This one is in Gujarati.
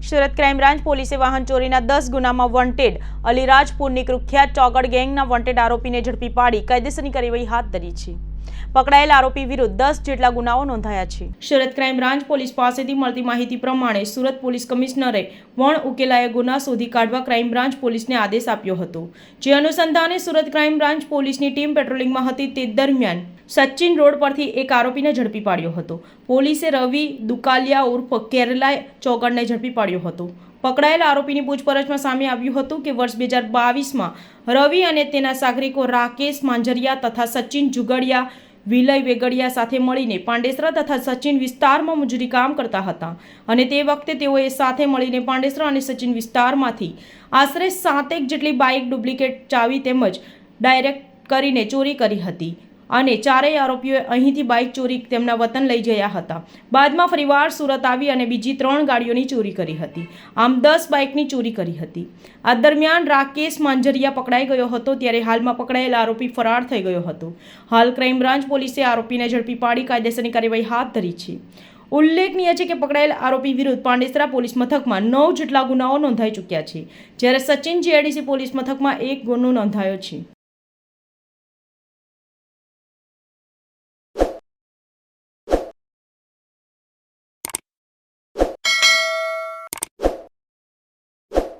સુરત ક્રાઇમ બ્રાન્ચ પોલીસે વાહન ચોરીના 10 ગુનામાં વોન્ટેડ અલીરાજપુરની કુખ્યાત ચોગડ ગેંગના વોન્ટેડ આરોપીને ઝડપી પાડી કાયદેસરની કાર્યવાહી હાથ ધરી છે। પકડાયેલ આરોપી વિરુદ્ધ 10 જેટલા ગુનાઓ નોંધાયા છે। સુરત ક્રાઇમ બ્રાન્ચ પોલીસ પાસેથી મળતી માહિતી પ્રમાણે સુરત પોલીસ કમિશનરે વણ ઉકેલાયા ગુના શોધી કાઢવા ક્રાઇમ બ્રાન્ચ પોલીસને આદેશ આપ્યો હતો। જે અનુસંધાને સુરત ક્રાઇમ બ્રાન્ચ પોલીસની ટીમ પેટ્રોલિંગમાં હતી। તે દરમિયાન સચિન રોડ પરથી એક આરોપીને ઝડપી પાડ્યો હતો। પોલીસે રવિ દુકાલિયા ઉર્ફ કેરલા ચોગડને ઝડપી પાડ્યો હતો। પકડાયેલા આરોપીની પૂછપરછમાં સામે આવ્યું હતું કે વર્ષ 2022માં રવિ અને તેના સાગરીકો રાકેશ માંજરિયા તથા સચિન જુગડિયા વિલય વેગડિયા સાથે મળીને પાંડેસરા તથા સચિન વિસ્તારમાં મજૂરી કામ કરતા હતા અને તે વખતે તેઓએ સાથે મળીને પાંડેસરા અને સચિન વિસ્તારમાંથી આશરે 7 જેટલી બાઇક ડુપ્લિકેટ ચાવી તેમજ ડાયરેક્ટ કરીને ચોરી કરી હતી અને ચારેય આરોપીઓએ અહીંથી બાઇક ચોરી તેમના વતન લઈ ગયા હતા। બાદમાં ફરીવાર સુરત આવી અને બીજી 3 ગાડીઓની ચોરી કરી હતી। આમ 10 બાઇકની ચોરી કરી હતી। આ દરમિયાન રાકેશ માંજરિયા પકડાઈ ગયો હતો, ત્યારે હાલમાં પકડાયેલ આરોપી ફરાર થઈ ગયો હતો। હાલ ક્રાઇમ બ્રાન્ચ પોલીસે આરોપીને ઝડપી પાડી કાયદેસરની કાર્યવાહી હાથ ધરી છે। ઉલ્લેખનીય છે કે પકડાયેલ આરોપી વિરુદ્ધ પાંડેસરા પોલીસ મથકમાં 9 જેટલા ગુનાઓ નોંધાઈ ચૂક્યા છે, જ્યારે સચિન જીઆઈડીસી પોલીસ મથકમાં 1 ગુનો નોંધાયો છે।